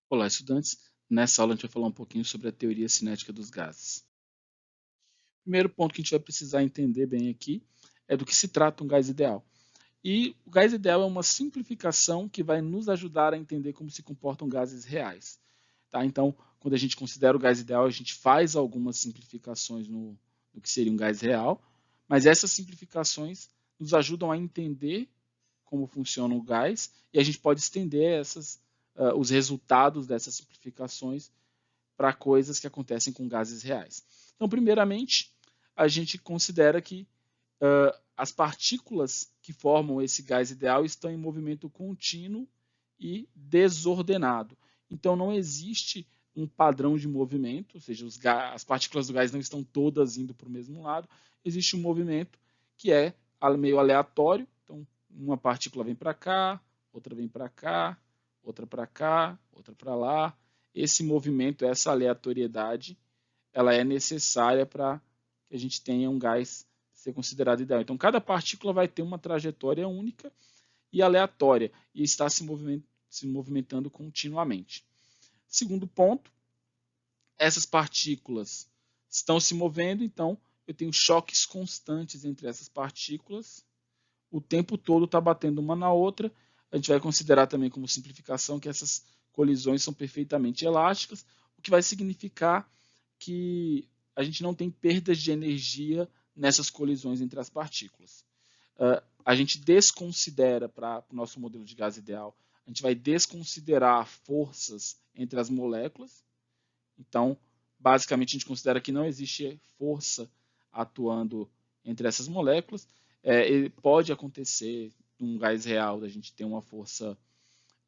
Olá, estudantes. Nessa aula a gente vai falar um pouquinho sobre a teoria cinética dos gases. O primeiro ponto que a gente vai precisar entender bem aqui é do que se trata um gás ideal. E o gás ideal é uma simplificação que vai nos ajudar a entender como se comportam gases reais. Tá? Então, quando a gente considera o gás ideal, a gente faz algumas simplificações no que seria um gás real, mas essas simplificações nos ajudam a entender como funciona o gás e a gente pode estender os resultados dessas simplificações para coisas que acontecem com gases reais. Então, primeiramente, a gente considera que as partículas que formam esse gás ideal estão em movimento contínuo e desordenado. Então, não existe um padrão de movimento, ou seja, as partículas do gás não estão todas indo para o mesmo lado. Existe um movimento que é meio aleatório. Então, uma partícula vem para cá, outra vem para cá, outra para cá, outra para lá. Esse movimento, essa aleatoriedade, ela é necessária para que a gente tenha um gás ser considerado ideal. Então, cada partícula vai ter uma trajetória única e aleatória e está se movimentando continuamente. Segundo ponto, essas partículas estão se movendo, então eu tenho choques constantes entre essas partículas. O tempo todo está batendo uma na outra. A gente vai considerar também como simplificação que essas colisões são perfeitamente elásticas, o que vai significar que a gente não tem perdas de energia nessas colisões entre as partículas. A gente desconsidera, para o nosso modelo de gás ideal, a gente vai desconsiderar forças entre as moléculas. Então, basicamente, a gente considera que não existe força atuando entre essas moléculas. Pode acontecer num gás real da gente ter uma força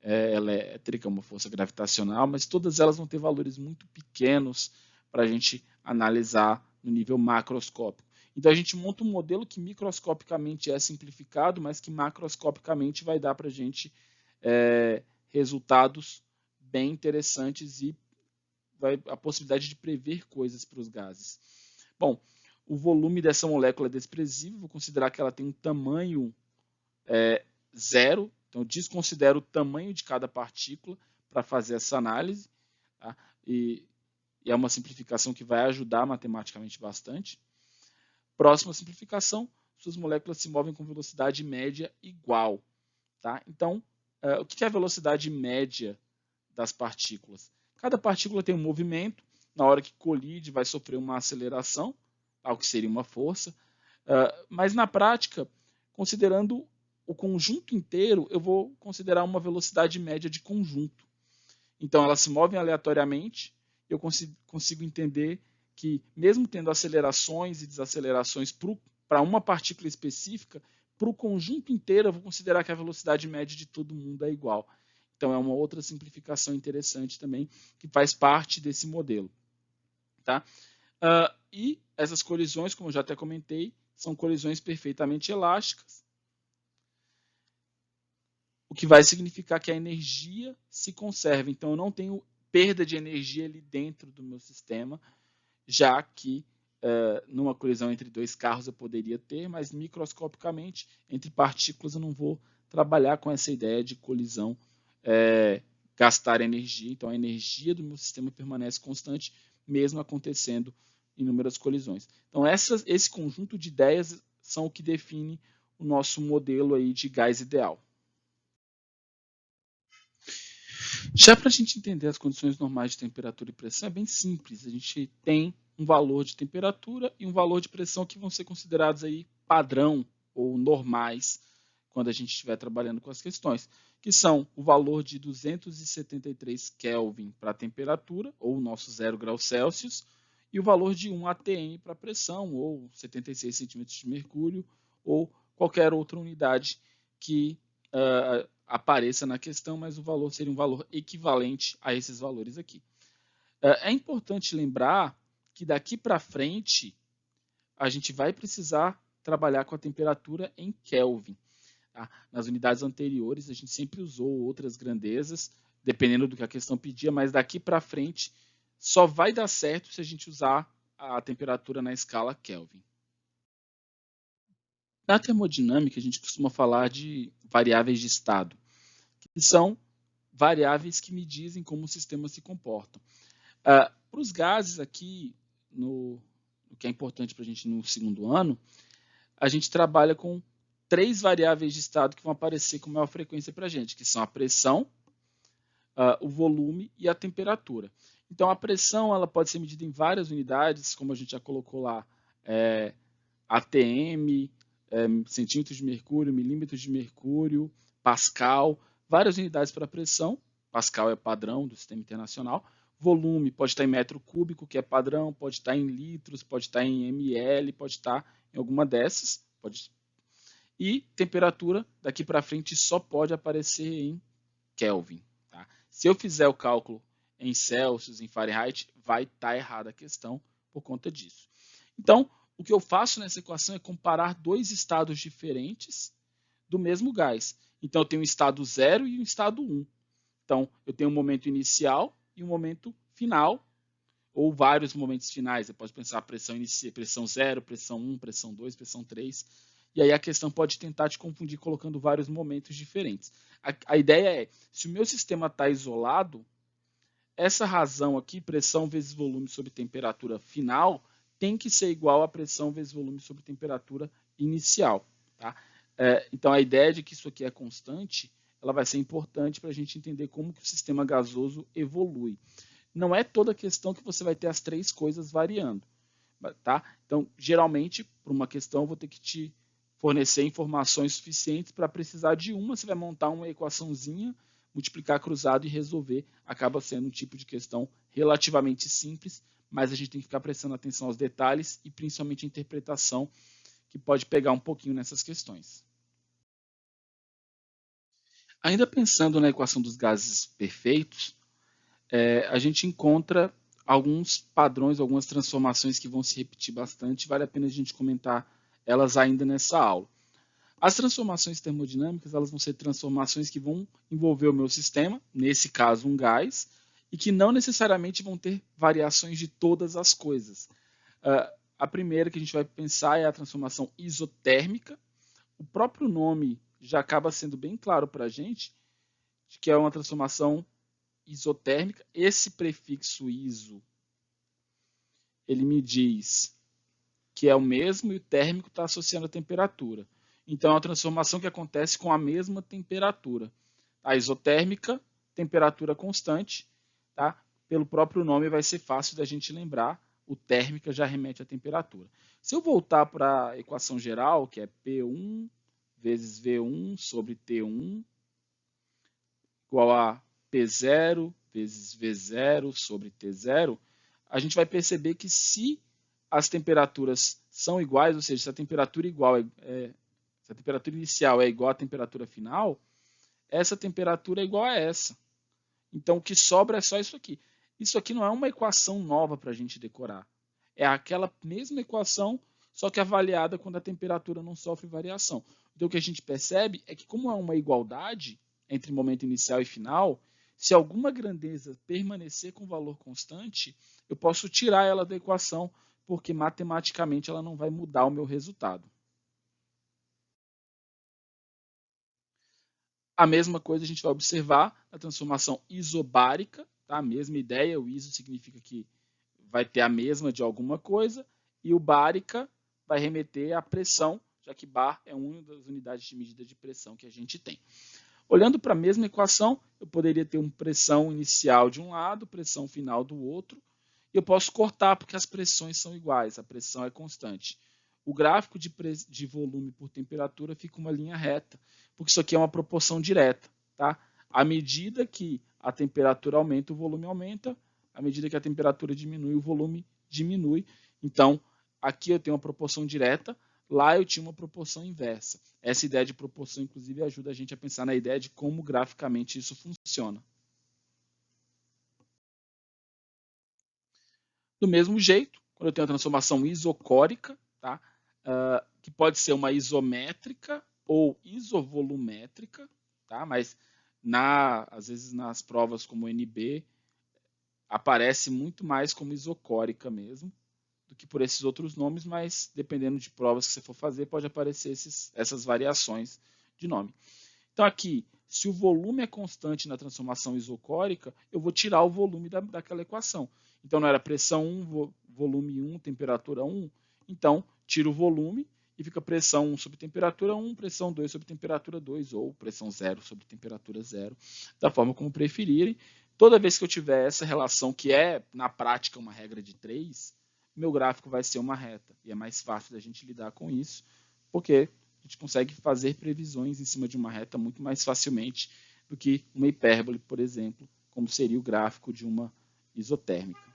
elétrica, uma força gravitacional, mas todas elas vão ter valores muito pequenos para a gente analisar no nível macroscópico. Então a gente monta um modelo que microscopicamente é simplificado, mas que macroscopicamente vai dar para a gente resultados bem interessantes e a possibilidade de prever coisas para os gases. Bom, o volume dessa molécula é desprezível, vou considerar que ela tem um tamanho zero, então eu desconsidero o tamanho de cada partícula para fazer essa análise, tá? e é uma simplificação que vai ajudar matematicamente bastante. Próxima simplificação, suas moléculas se movem com velocidade média igual. Tá? Então, o que é a velocidade média das partículas? Cada partícula tem um movimento, na hora que colide vai sofrer uma aceleração, o que seria uma força, mas na prática, considerando o conjunto inteiro, eu vou considerar uma velocidade média de conjunto. Então, elas se movem aleatoriamente, eu consigo entender que, mesmo tendo acelerações e desacelerações para uma partícula específica, para o conjunto inteiro, eu vou considerar que a velocidade média de todo mundo é igual. Então, é uma outra simplificação interessante também, que faz parte desse modelo. Tá? E essas colisões, como eu já até comentei, são colisões perfeitamente elásticas, o que vai significar que a energia se conserva. Então, eu não tenho perda de energia ali dentro do meu sistema, já que numa colisão entre dois carros eu poderia ter, mas microscopicamente, entre partículas, eu não vou trabalhar com essa ideia de colisão gastar energia. Então, a energia do meu sistema permanece constante, mesmo acontecendo inúmeras colisões. Então, esse conjunto de ideias são o que define o nosso modelo aí de gás ideal. Já para a gente entender as condições normais de temperatura e pressão, é bem simples. A gente tem um valor de temperatura e um valor de pressão que vão ser considerados aí padrão ou normais quando a gente estiver trabalhando com as questões, que são o valor de 273 Kelvin para a temperatura, ou o nosso 0 graus Celsius, e o valor de 1 atm para a pressão, ou 76 centímetros de mercúrio, ou qualquer outra unidade que apareça na questão, mas o valor seria um valor equivalente a esses valores aqui. É importante lembrar que daqui para frente a gente vai precisar trabalhar com a temperatura em Kelvin. Tá? Nas unidades anteriores a gente sempre usou outras grandezas, dependendo do que a questão pedia, mas daqui para frente só vai dar certo se a gente usar a temperatura na escala Kelvin. Na termodinâmica, a gente costuma falar de variáveis de estado, que são variáveis que me dizem como o sistema se comporta. Para os gases aqui, o que é importante para a gente no segundo ano, a gente trabalha com 3 variáveis de estado que vão aparecer com maior frequência para a gente, que são a pressão, o volume e a temperatura. Então, a pressão ela pode ser medida em várias unidades, como a gente já colocou lá, ATM, centímetros de mercúrio, milímetros de mercúrio, Pascal, várias unidades para pressão. Pascal é padrão do sistema internacional. Volume pode estar em metro cúbico, que é padrão, pode estar em litros, pode estar em ml, pode estar em alguma dessas. E temperatura, daqui para frente, só pode aparecer em Kelvin. Tá? Se eu fizer o cálculo em Celsius, em Fahrenheit, vai estar errada a questão por conta disso. Então, o que eu faço nessa equação é comparar 2 estados diferentes do mesmo gás. Então, eu tenho um estado 0 e um estado 1. Então, eu tenho um momento inicial e um momento final, ou vários momentos finais. Você pode pensar pressão 0, pressão 1, pressão 2, pressão 3. E aí a questão pode tentar te confundir colocando vários momentos diferentes. A ideia é, se o meu sistema está isolado, essa razão aqui, pressão vezes volume sobre temperatura final, tem que ser igual a pressão vezes volume sobre temperatura inicial. Tá? Então a ideia de que isso aqui é constante, ela vai ser importante para a gente entender como que o sistema gasoso evolui. Não é toda questão que você vai ter as 3 coisas variando. Tá? Então, geralmente, para uma questão, eu vou ter que te fornecer informações suficientes para precisar de uma. Você vai montar uma equaçãozinha, multiplicar cruzado e resolver. Acaba sendo um tipo de questão relativamente simples, mas a gente tem que ficar prestando atenção aos detalhes e principalmente a interpretação, que pode pegar um pouquinho nessas questões. Ainda pensando na equação dos gases perfeitos, a gente encontra alguns padrões, algumas transformações que vão se repetir bastante. Vale a pena a gente comentar elas ainda nessa aula. As transformações termodinâmicas, elas vão ser transformações que vão envolver o meu sistema, nesse caso um gás, e que não necessariamente vão ter variações de todas as coisas. A primeira que a gente vai pensar é a transformação isotérmica. O próprio nome já acaba sendo bem claro para a gente, de que é uma transformação isotérmica. Esse prefixo iso, ele me diz que é o mesmo e o térmico está associando a temperatura. Então, é uma transformação que acontece com a mesma temperatura. A isotérmica, temperatura constante, tá? Pelo próprio nome vai ser fácil da gente lembrar, o térmica já remete à temperatura. Se eu voltar para a equação geral, que é P1 vezes V1 sobre T1, igual a P0 vezes V0 sobre T0, a gente vai perceber que se as temperaturas são iguais, ou seja, se a temperatura se a temperatura inicial é igual à temperatura final, essa temperatura é igual a essa. Então, o que sobra é só isso aqui. Isso aqui não é uma equação nova para a gente decorar. É aquela mesma equação, só que avaliada quando a temperatura não sofre variação. Então, o que a gente percebe é que, como é uma igualdade entre momento inicial e final, se alguma grandeza permanecer com valor constante, eu posso tirar ela da equação, porque matematicamente ela não vai mudar o meu resultado. A mesma coisa a gente vai observar na transformação isobárica, tá? A mesma ideia, o iso significa que vai ter a mesma de alguma coisa, e o bárica vai remeter à pressão, já que bar é uma das unidades de medida de pressão que a gente tem. Olhando para a mesma equação, eu poderia ter uma pressão inicial de um lado, pressão final do outro, e eu posso cortar porque as pressões são iguais, a pressão é constante. O gráfico de volume por temperatura fica uma linha reta, porque isso aqui é uma proporção direta. Tá? À medida que a temperatura aumenta, o volume aumenta, à medida que a temperatura diminui, o volume diminui. Então, aqui eu tenho uma proporção direta, lá eu tinha uma proporção inversa. Essa ideia de proporção, inclusive, ajuda a gente a pensar na ideia de como graficamente isso funciona. Do mesmo jeito, quando eu tenho a transformação isocórica, tá? Que pode ser uma isométrica ou isovolumétrica, tá? Mas às vezes nas provas como o NB aparece muito mais como isocórica mesmo do que por esses outros nomes, mas dependendo de provas que você for fazer, pode aparecer essas variações de nome. Então aqui, se o volume é constante na transformação isocórica, eu vou tirar o volume daquela equação. Então, não era pressão 1, volume 1, temperatura 1. Então, tiro o volume e fica pressão 1 sobre temperatura 1, pressão 2 sobre temperatura 2, ou pressão 0 sobre temperatura 0, da forma como preferirem. Toda vez que eu tiver essa relação, que é, na prática, uma regra de 3, meu gráfico vai ser uma reta. E é mais fácil da gente lidar com isso, porque a gente consegue fazer previsões em cima de uma reta muito mais facilmente do que uma hipérbole, por exemplo, como seria o gráfico de uma isotérmica.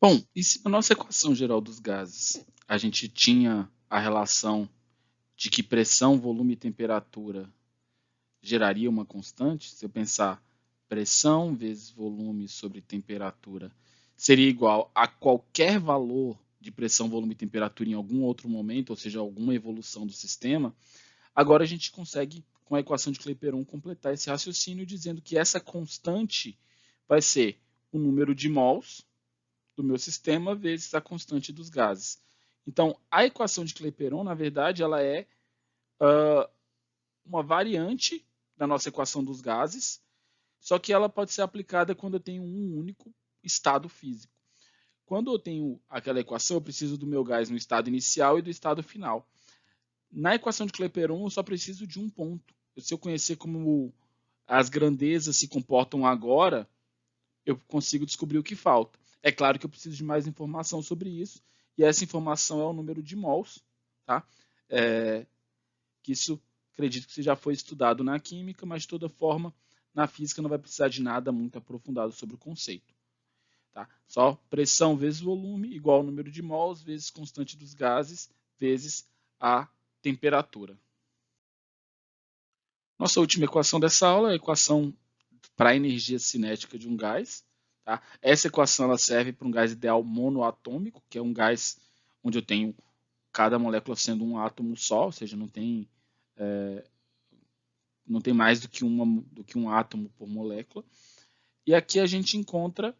Bom, e se na nossa equação geral dos gases a gente tinha a relação de que pressão, volume e temperatura geraria uma constante, se eu pensar pressão vezes volume sobre temperatura seria igual a qualquer valor de pressão, volume e temperatura em algum outro momento, ou seja, alguma evolução do sistema, agora a gente consegue, com a equação de Clapeyron, completar esse raciocínio dizendo que essa constante vai ser o número de mols do meu sistema vezes a constante dos gases. Então, a equação de Clapeyron, na verdade, ela é uma variante da nossa equação dos gases, só que ela pode ser aplicada quando eu tenho um único estado físico. Quando eu tenho aquela equação, eu preciso do meu gás no estado inicial e do estado final. Na equação de Clapeyron, eu só preciso de um ponto. Se eu conhecer como as grandezas se comportam agora, eu consigo descobrir o que falta. É claro que eu preciso de mais informação sobre isso, e essa informação é o número de mols, tá? Que isso, acredito que já foi estudado na química, mas de toda forma, na física não vai precisar de nada muito aprofundado sobre o conceito. Tá? Só pressão vezes volume igual ao número de mols vezes constante dos gases vezes a temperatura. Nossa última equação dessa aula é a equação para a energia cinética de um gás. Tá? Essa equação ela serve para um gás ideal monoatômico, que é um gás onde eu tenho cada molécula sendo um átomo só, ou seja, não tem mais do que um átomo por molécula. E aqui a gente encontra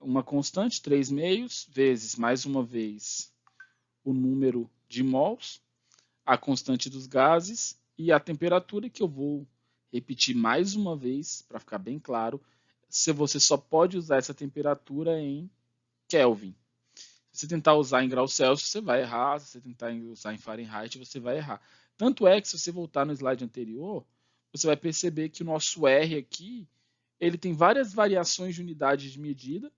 uma constante, 3 meios, vezes, mais uma vez, o número de mols, a constante dos gases e a temperatura, que eu vou repetir mais uma vez, para ficar bem claro, se você só pode usar essa temperatura em Kelvin. Se você tentar usar em graus Celsius, você vai errar. Se você tentar usar em Fahrenheit, você vai errar. Tanto é que, se você voltar no slide anterior, você vai perceber que o nosso R aqui, ele tem várias variações de unidade de medida,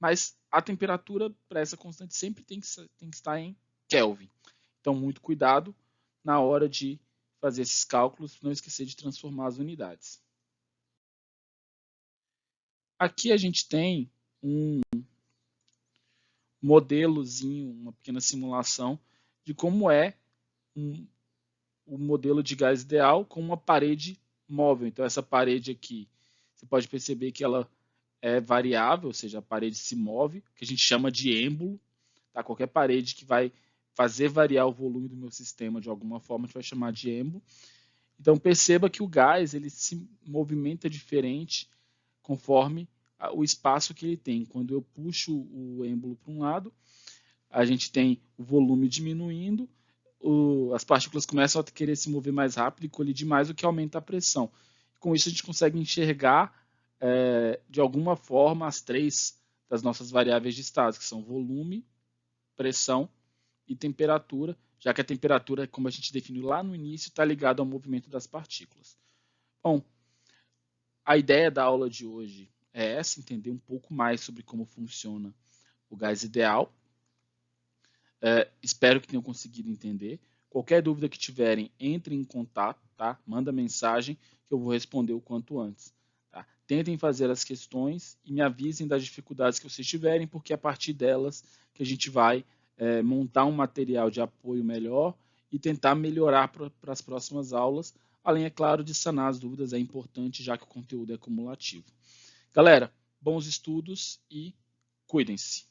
mas a temperatura para essa constante sempre tem que estar em Kelvin. Então, muito cuidado na hora de fazer esses cálculos, não esquecer de transformar as unidades. Aqui a gente tem um modelozinho, uma pequena simulação de como é o modelo de gás ideal com uma parede móvel. Então, essa parede aqui, você pode perceber que ela é variável, ou seja, a parede se move, que a gente chama de êmbolo. Tá? Qualquer parede que vai fazer variar o volume do meu sistema de alguma forma, a gente vai chamar de êmbolo. Então, perceba que o gás ele se movimenta diferente conforme o espaço que ele tem. Quando eu puxo o êmbolo para um lado, a gente tem o volume diminuindo, as partículas começam a querer se mover mais rápido e colidir mais, o que aumenta a pressão. Com isso, a gente consegue enxergar, de alguma forma, as três das nossas variáveis de estado, que são volume, pressão e temperatura, já que a temperatura, como a gente definiu lá no início, está ligada ao movimento das partículas. Bom, a ideia da aula de hoje é essa, entender um pouco mais sobre como funciona o gás ideal. Espero que tenham conseguido entender. Qualquer dúvida que tiverem, entrem em contato, tá? Manda mensagem que eu vou responder o quanto antes. Tá? Tentem fazer as questões e me avisem das dificuldades que vocês tiverem, porque é a partir delas que a gente vai montar um material de apoio melhor e tentar melhorar para as próximas aulas, além, é claro, de sanar as dúvidas, é importante, já que o conteúdo é cumulativo. Galera, bons estudos e cuidem-se.